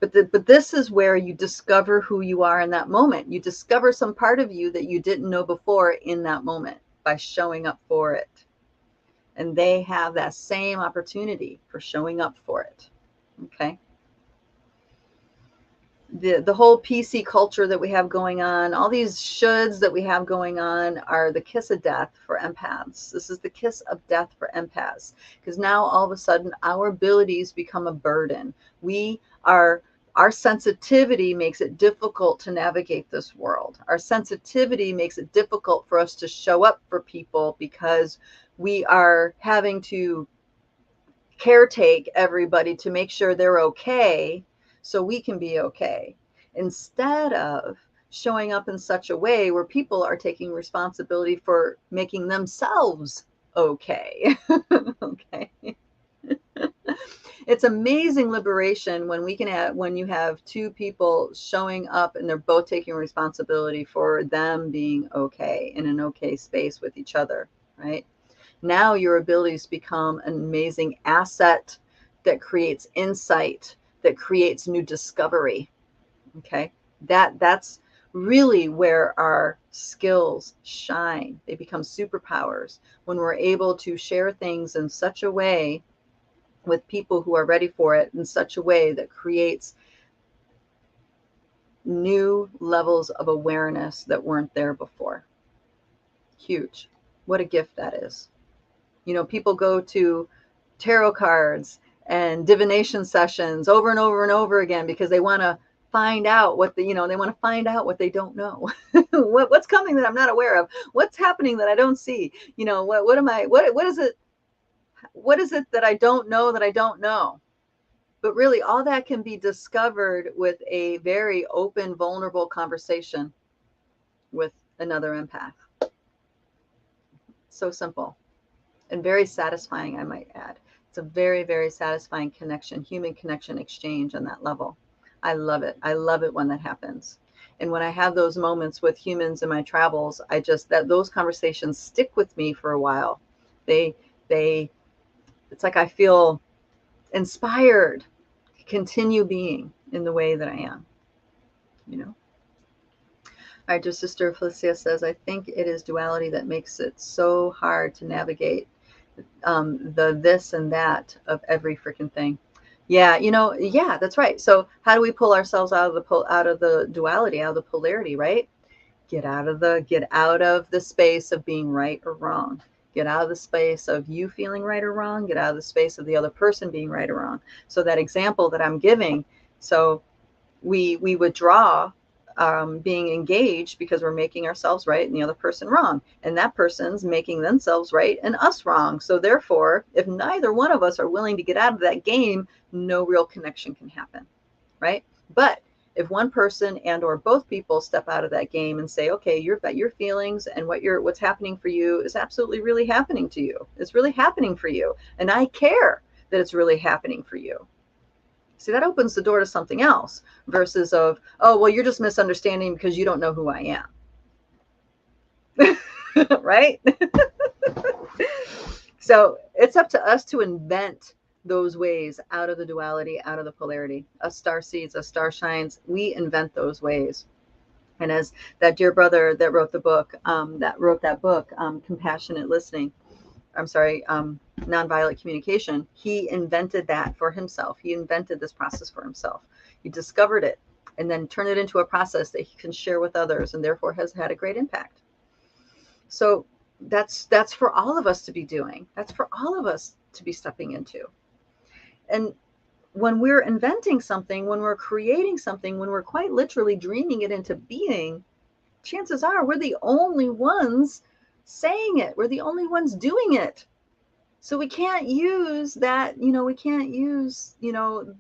But this is where you discover who you are in that moment. You discover some part of you that you didn't know before in that moment by showing up for it. And they have that same opportunity for showing up for it. Okay. The whole PC culture that we have going on, all these shoulds that we have going on are the kiss of death for empaths. This is the kiss of death for empaths, because now all of a sudden our abilities become a burden. We are Our sensitivity makes it difficult to navigate this world. Our sensitivity makes it difficult for us to show up for people because we are having to caretake everybody to make sure they're okay so we can be okay, instead of showing up in such a way where people are taking responsibility for making themselves okay. Okay. It's amazing liberation when we can have, when you have two people showing up and they're both taking responsibility for them being okay in an okay space with each other, right? Now your abilities become an amazing asset that creates insight, that creates new discovery. Okay. That's really where our skills shine. They become superpowers when we're able to share things in such a way with people who are ready for it, in such a way that creates new levels of awareness that weren't there before. Huge. What a gift that is. You know, people go to tarot cards and divination sessions over and over and over again because they want to find out what they want to find out what they don't know. What's coming that I'm not aware of? What's happening that I don't see? What is it that I don't know that I don't know? But really, all that can be discovered with a very open, vulnerable conversation with another empath. So simple and very satisfying, I might add. It's a very, very satisfying connection, human connection exchange on that level. I love it. I love it when that happens. And when I have those moments with humans in my travels, those conversations stick with me for a while. It's like I feel inspired to continue being in the way that I am, you know? All right, just Sister Felicia says, I think it is duality that makes it so hard to navigate the this and that of every freaking thing. Yeah, yeah, that's right. So how do we pull ourselves out of the duality, out of the polarity, right? Get out of the space of being right or wrong. Get out of the space of you feeling right or wrong. Get out of the space of the other person being right or wrong. So that example that I'm giving, so we withdraw being engaged because we're making ourselves right and the other person wrong, and that person's making themselves right and us wrong. So therefore, if neither one of us are willing to get out of that game, no real connection can happen, right? But if one person and or both people step out of that game and say, okay, your feelings and what's happening for you is absolutely really happening to you. It's really happening for you, and I care that it's really happening for you. See, that opens the door to something else versus of, oh, well, you're just misunderstanding because you don't know who I am. Right? So it's up to us to invent those ways out of the duality, out of the polarity. Us star seeds, us star shines, we invent those ways. And as that dear brother that wrote that book, Compassionate Listening, Nonviolent Communication, he invented that for himself. He invented this process for himself. He discovered it and then turned it into a process that he can share with others, and therefore has had a great impact. So that's for all of us to be doing. That's for all of us to be stepping into. And when we're inventing something, when we're creating something, when we're quite literally dreaming it into being, chances are we're the only ones saying it. We're the only ones doing it. So we can't use that, we can't use, the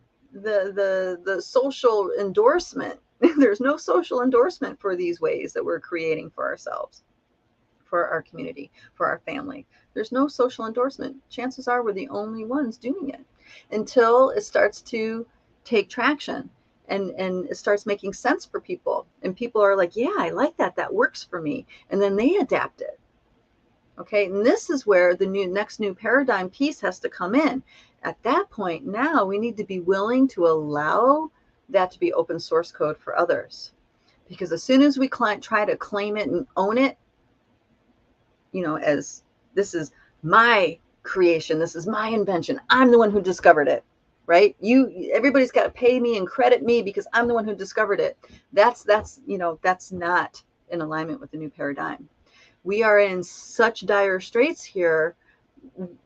social endorsement. There's no social endorsement for these ways that we're creating for ourselves, for our community, for our family. There's no social endorsement. Chances are we're the only ones doing it until it starts to take traction and it starts making sense for people. And people are like, yeah, I like that. That works for me. And then they adapt it. Okay, and this is where the next new paradigm piece has to come in. At that point, now we need to be willing to allow that to be open source code for others. Because as soon as we try to claim it and own it, as this is my creation, this is my invention, I'm the one who discovered it, right? Everybody's got to pay me and credit me because I'm the one who discovered it. That's not in alignment with the new paradigm. We are in such dire straits here.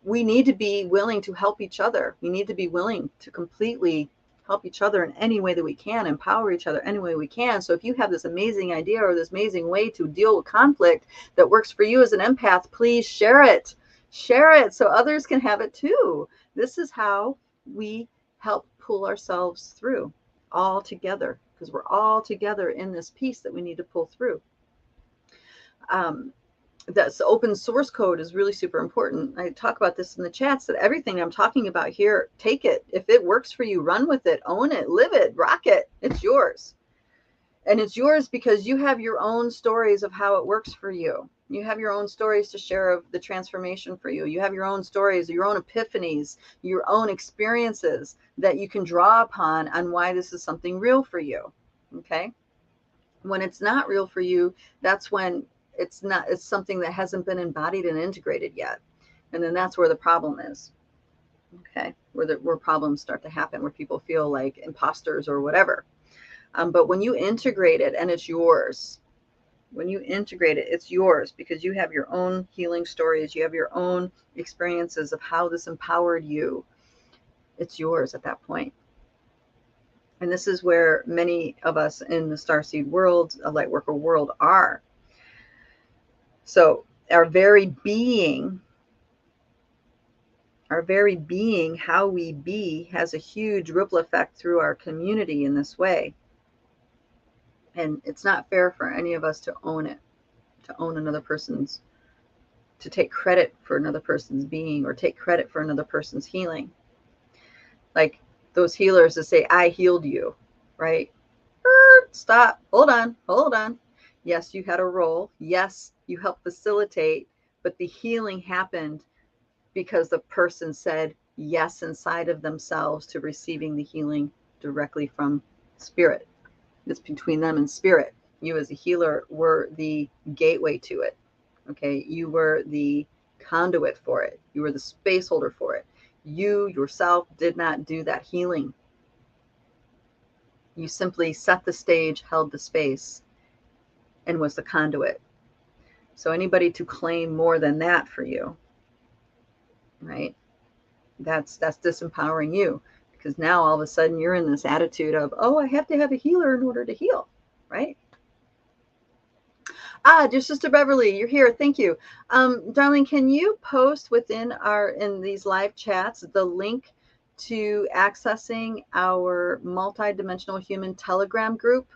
We need to be willing to help each other. We need to be willing to completely help each other in any way that we can, empower each other any way we can. So if you have this amazing idea or this amazing way to deal with conflict that works for you as an empath, please share it. Share it so others can have it too. This is how we help pull ourselves through all together, because we're all together in this piece that we need to pull through. That's open source code is really super important. I talk about this in the chats, that everything I'm talking about here, take it. If it works for you, run with it, own it, live it, rock it. It's yours. And it's yours because you have your own stories of how it works for you. You have your own stories to share of the transformation for you. You have your own stories, your own epiphanies, your own experiences that you can draw upon on why this is something real for you. Okay? When it's not real for you, that's when it's something that hasn't been embodied and integrated yet. And then that's where the problem is. Okay? Where problems start to happen, where people feel like imposters or whatever. But when you integrate it and it's yours, when you integrate it, it's yours, because you have your own healing stories. You have your own experiences of how this empowered you. It's yours at that point. And this is where many of us in the Starseed world, a Lightworker world, are. So our very being, how we be, has a huge ripple effect through our community in this way. And it's not fair for any of us to own it, to own another person's, to take credit for another person's being or take credit for another person's healing. Like those healers that say, I healed you, right? Stop, hold on. Yes, you had a role. Yes, you helped facilitate, but the healing happened because the person said yes inside of themselves to receiving the healing directly from spirit. It's between them and spirit. You as a healer were the gateway to it. Okay. You were the conduit for it. You were the space holder for it. You yourself did not do that healing. You simply set the stage, held the space, and was the conduit. So anybody to claim more than that for you, right? That's disempowering you. Because now all of a sudden you're in this attitude of, oh, I have to have a healer in order to heal, right? Dear Sister Beverly, you're here. Thank you. Darling, can you post in these live chats the link to accessing our multidimensional human Telegram group?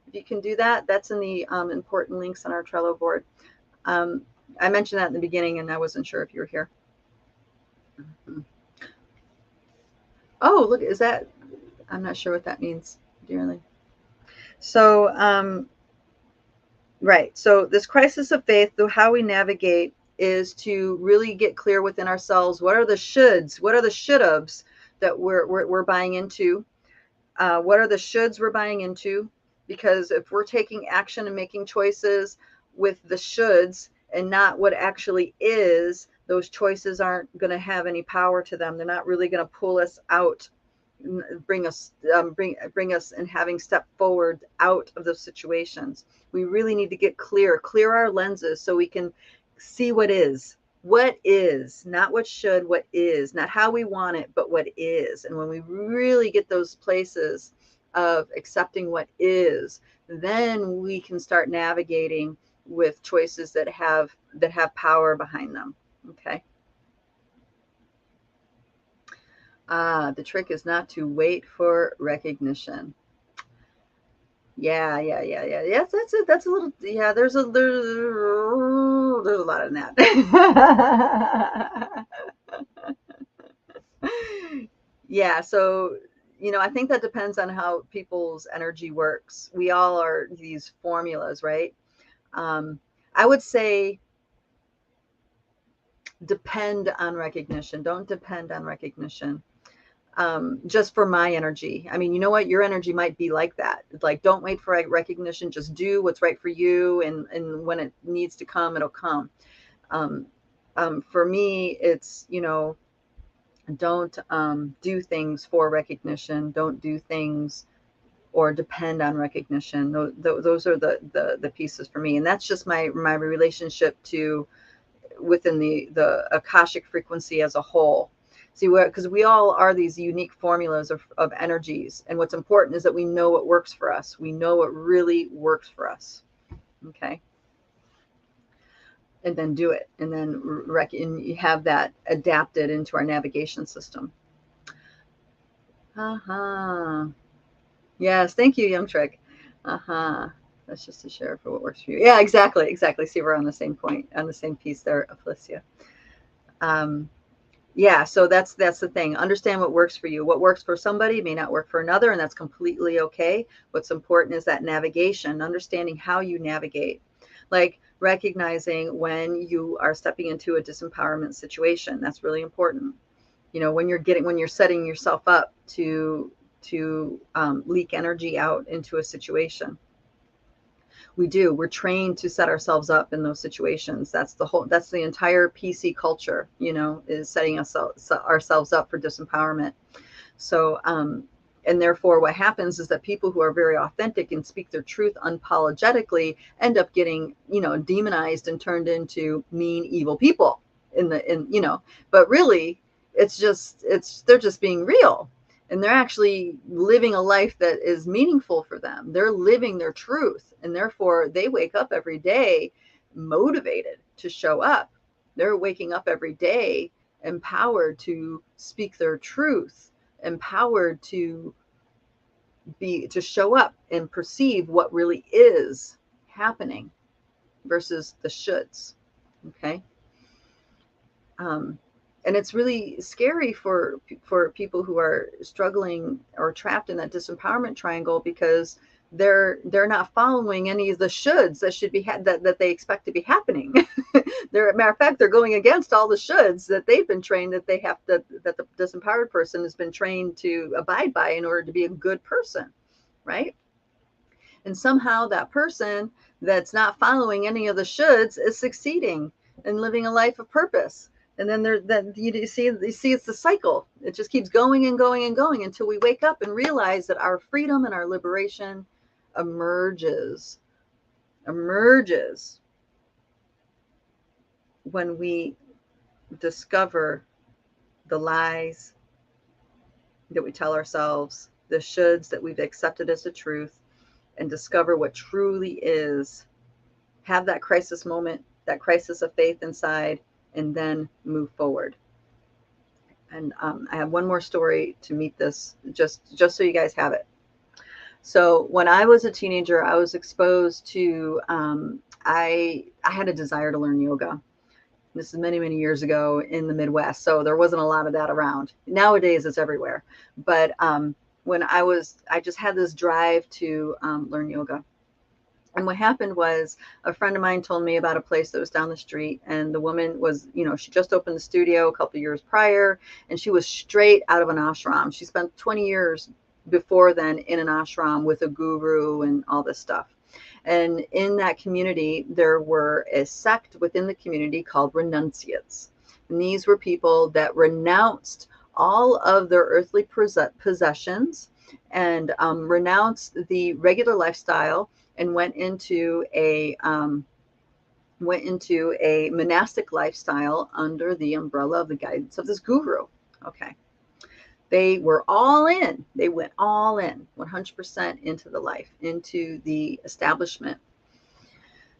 If you can do that, that's in the important links on our Trello board. I mentioned that in the beginning and I wasn't sure if you were here. Mm-hmm. Oh, look, is that, I'm not sure what that means, dearly. So, right. So this crisis of faith, how we navigate is to really get clear within ourselves. What are the shoulds? What are the should-haves that we're buying into? What are the shoulds we're buying into? Because if we're taking action and making choices with the shoulds and not what actually is, those choices aren't going to have any power to them. They're not really going to pull us out, bring us and having stepped forward out of those situations. We really need to get clear our lenses so we can see what is, not what should, what is, not how we want it, but what is. And when we really get those places of accepting what is, then we can start navigating with choices that have power behind them. Okay. The trick is not to wait for recognition. Yeah. Yes, that's it. That's a little, yeah, there's a lot in that. Yeah. So, I think that depends on how people's energy works. We all are these formulas, right? I would say depend on recognition. Don't depend on recognition. Just for my energy. I mean, you know what? Your energy might be like that. Like, don't wait for recognition. Just do what's right for you. And when it needs to come, it'll come. For me, it's, don't do things for recognition. Don't do things or depend on recognition. Those are the pieces for me. And that's just my relationship to within the Akashic frequency as a whole. See, because we all are these unique formulas of energies. And what's important is that we know what works for us. We know what really works for us. Okay. And then do it. And then and you have that adapted into our navigation system. Yes. Thank you, Young Trick. That's just to share for what works for you. Yeah, exactly. See, we're on the same point, on the same piece there, Felicia. Yeah, so that's the thing. Understand what works for you. What works for somebody may not work for another, and that's completely okay. What's important is that navigation, understanding how you navigate, like recognizing when you are stepping into a disempowerment situation. That's really important. You know, when you're setting yourself up to leak energy out into a situation. We're trained to set ourselves up in those situations. That's the entire PC culture, you know, is setting ourselves up for disempowerment. So and therefore what happens is that people who are very authentic and speak their truth unapologetically end up getting, you know, demonized and turned into mean, evil people you know, but really they're just being real. And they're actually living a life that is meaningful for them. They're living their truth. And therefore, they wake up every day motivated to show up. They're waking up every day empowered to speak their truth, empowered to show up and perceive what really is happening versus the shoulds. Okay. And it's really scary for people who are struggling or trapped in that disempowerment triangle, because they're not following any of the shoulds that should be that they expect to be happening. Matter of fact, they're going against all the shoulds that they've been trained that the disempowered person has been trained to abide by in order to be a good person, right? And somehow that person that's not following any of the shoulds is succeeding and living a life of purpose. And then you see it's the cycle. It just keeps going and going and going until we wake up and realize that our freedom and our liberation emerges when we discover the lies that we tell ourselves, the shoulds that we've accepted as the truth, and discover what truly is. Have that crisis moment, that crisis of faith inside, and then move forward. And I have one more story to meet this, just so you guys have it. So when I was a teenager, I was exposed to, I had a desire to learn yoga. This is many, many years ago in the Midwest. So there wasn't a lot of that around. Nowadays it's everywhere. But when I just had this drive to learn yoga. And what happened was a friend of mine told me about a place that was down the street, and the woman was, you know, she just opened the studio a couple of years prior, and she was straight out of an ashram. She spent 20 years before then in an ashram with a guru and all this stuff. And in that community, there were a sect within the community called renunciates. And these were people that renounced all of their earthly possessions and renounced the regular lifestyle and went into a monastic lifestyle under the umbrella of the guidance of this guru. Okay. They were all in. They went all in, 100% into the life, into the establishment.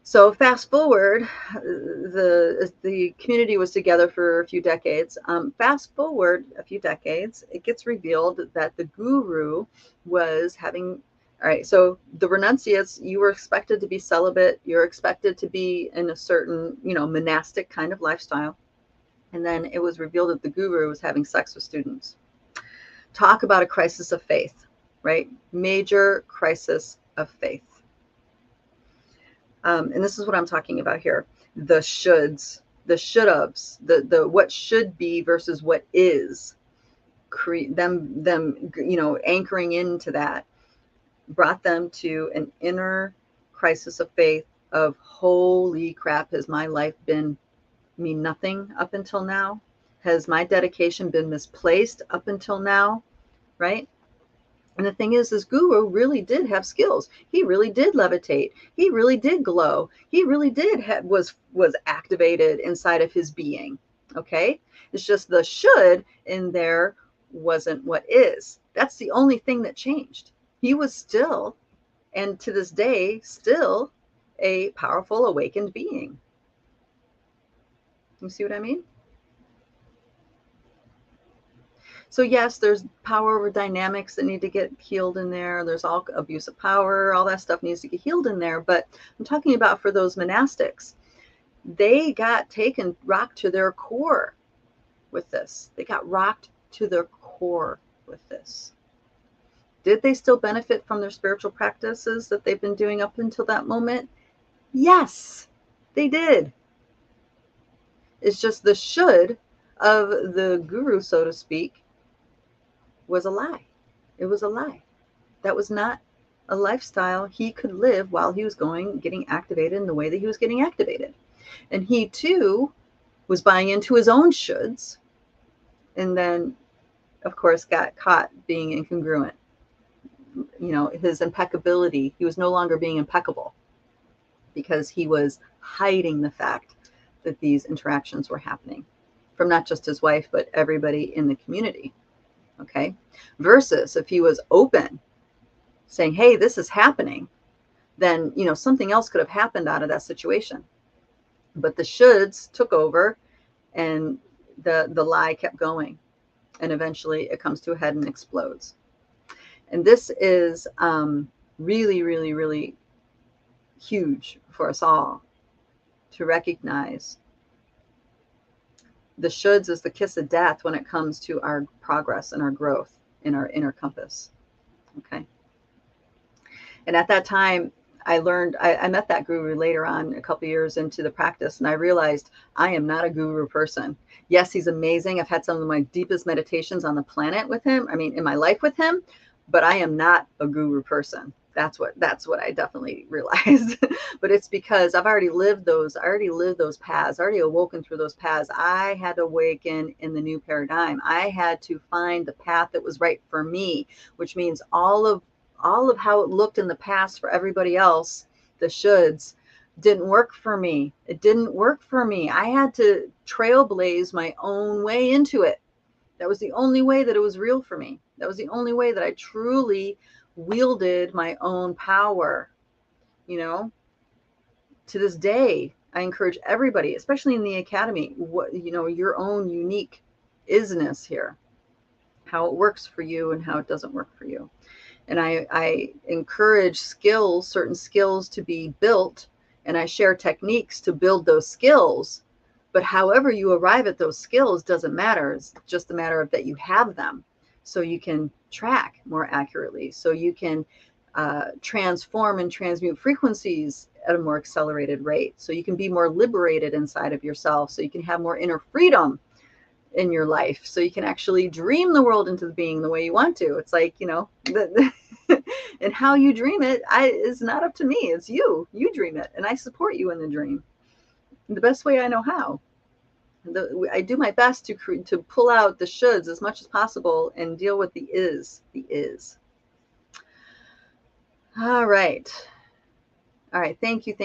So fast forward, the community was together for a few decades. Fast forward a few decades, it gets revealed that the guru was having, all right, so the renunciates, you were expected to be celibate. You're expected to be in a certain, you know, monastic kind of lifestyle. And then it was revealed that the guru was having sex with students. Talk about a crisis of faith, right? Major crisis of faith. And this is what I'm talking about here. The shoulds, the should-haves, the what should be versus what is, them, you know, anchoring into that, brought them to an inner crisis of faith of, holy crap, has my life been mean nothing up until now? Has my dedication been misplaced up until now? Right? And the thing is, this guru really did have skills. He really did levitate. He really did glow. He really did was activated inside of his being. Okay. It's just the should in there wasn't what is. That's the only thing that changed. He was still, and to this day, still a powerful awakened being. You see what I mean? So yes, there's power over dynamics that need to get healed in there. There's all abuse of power, all that stuff needs to get healed in there. But I'm talking about for those monastics, they got taken, rocked to their core with this. They got rocked to their core with this. Did they still benefit from their spiritual practices that they've been doing up until that moment? Yes, they did. It's just the should of the guru, so to speak, was a lie. It was a lie. That was not a lifestyle he could live while he was getting activated in the way that he was getting activated. And he too was buying into his own shoulds, and then, of course, got caught being incongruent. You know, his impeccability, he was no longer being impeccable because he was hiding the fact that these interactions were happening from not just his wife, but everybody in the community. Okay. Versus if he was open, saying, hey, this is happening, then, you know, something else could have happened out of that situation. But the shoulds took over, and the lie kept going. And eventually it comes to a head and explodes. And this is really, really, really huge for us all to recognize. The shoulds is the kiss of death when it comes to our progress and our growth in our inner compass. Okay. And at that time, I learned, I met that guru later on, a couple years into the practice, and I realized I am not a guru person. Yes, he's amazing. I've had some of my deepest meditations on the planet with him. I mean, in my life with him, but I am not a guru person. That's what I definitely realized. But it's because I've already lived those paths, already awoken through those paths. I had to awaken in the new paradigm. I had to find the path that was right for me, which means all of how it looked in the past for everybody else, the shoulds, didn't work for me. It didn't work for me. I had to trailblaze my own way into it. That was the only way that it was real for me. That was the only way that I truly wielded my own power. You know, to this day, I encourage everybody, especially in the academy, your own unique isness here, how it works for you and how it doesn't work for you. And I encourage certain skills to be built, and I share techniques to build those skills. But however you arrive at those skills doesn't matter. It's just a matter of that you have them, so you can track more accurately, so you can transform and transmute frequencies at a more accelerated rate, so you can be more liberated inside of yourself, so you can have more inner freedom in your life, so you can actually dream the world into being the way you want to. It's like, and how you dream it is not up to me. It's you dream it, and I support you in the dream the best way I know how. I do my best to pull out the shoulds as much as possible and deal with the is. All right. Thank you.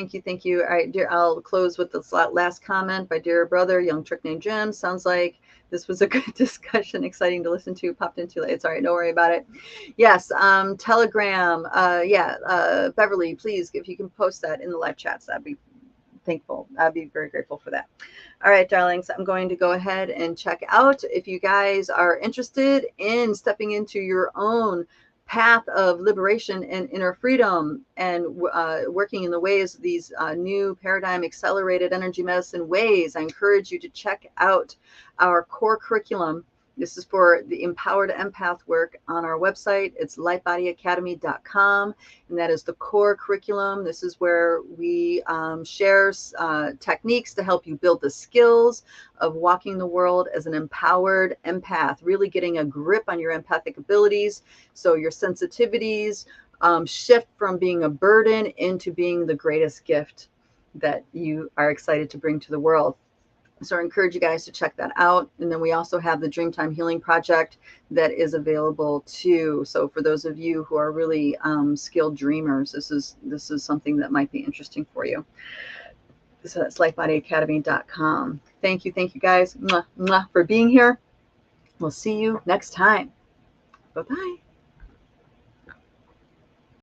All right, dear, I'll close with this last comment by dear brother, young trick named Jim. Sounds like this was a good discussion, exciting to listen to. Popped in too late. It's all right, don't worry about it. Yes, Telegram. Beverly, please, if you can post that in the live chats, that'd be thankful. I'd be very grateful for that. All right, darlings, I'm going to go ahead and check out. If you guys are interested in stepping into your own path of liberation and inner freedom, and working in the ways of these new paradigm accelerated energy medicine ways, I encourage you to check out our core curriculum. This is for the empowered empath work on our website. It's lightbodyacademy.com, and that is the core curriculum. This is where we share techniques to help you build the skills of walking the world as an empowered empath, really getting a grip on your empathic abilities, so your sensitivities shift from being a burden into being the greatest gift that you are excited to bring to the world. So I encourage you guys to check that out. And then we also have the Dreamtime Healing Project that is available too. So for those of you who are really skilled dreamers, this is something that might be interesting for you. So that's lifebodyacademy.com. Thank you guys, for being here. We'll see you next time. Bye-bye.